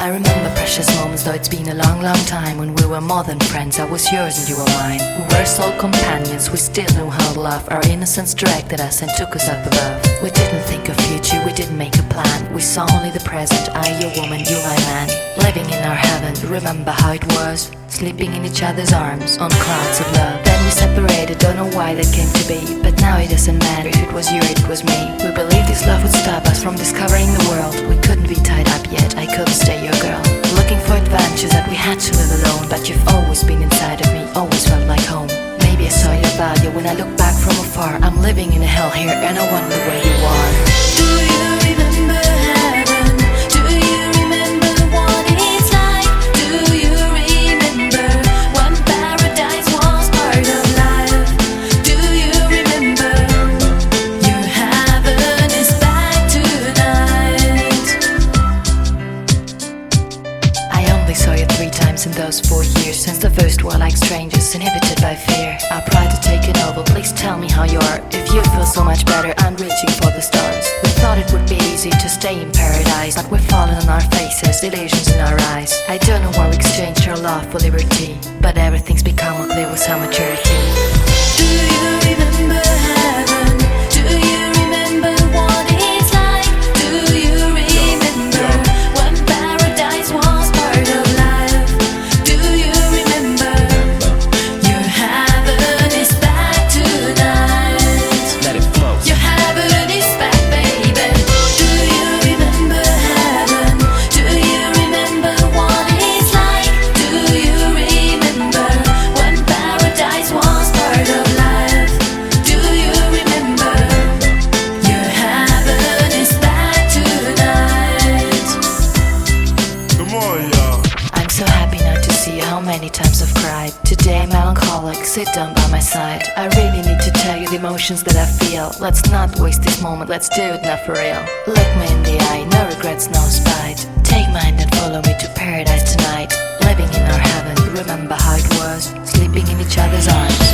I remember precious moments, though it's been a long, long time. When we were more than friends, I was yours and you were mine. We were sole companions, we still knew how to love. Our innocence directed us and took us up above. We didn't think of future, we didn't make a plan. We saw only the present, I your woman, you my man. Living in our heaven, remember how it was? Sleeping in each other's arms, on clouds of love. Then we separated, don't know why that came to be. But now it doesn't matter if it was you or it was me. We believed this love would stop us from discovering the world. We couldn't be tied up yet, I couldn't stay your girl. Looking for adventures that we had to live alone. But you've always been inside of me, always felt like home. Maybe I saw your value when I look back from afar. I'm living in a hell here and I wonder where you are. Do you remember heaven? Do you remember what it's like? Do you remember when paradise was part of life? Do you remember your heaven is back tonight? I only saw you 3 times in those 4 years. Since the first we're like strangers, inhibited by fear. Our pride to take it over, please tell me how you are. If you feel so much better, I'm reaching for the stars. We thought it would be easy to stay in paradise, but we're falling on our faces, illusions in our eyes. I don't know why we exchanged our love for liberty, but everything's become clear with some maturity. Do you remember heaven? Do you remember what it's like? Do you remember when paradise was part of life? Do you remember your heaven is back tonight? Let it flow. Your heaven is back, baby. Do you remember heaven? Do you remember what it's like? Do you remember when paradise was part of life? Do you remember your heaven is back tonight? Come on, y'all. I'm so happy now to see how many times I've cried. Today melancholic, sit down by my side. I really need to tell you the emotions that I feel. Let's not waste this moment, let's do it now for real. Look me in the eye, no regrets, no spite. Take mine and follow me to paradise tonight. Living in our heaven, remember how it was? Sleeping in each other's arms.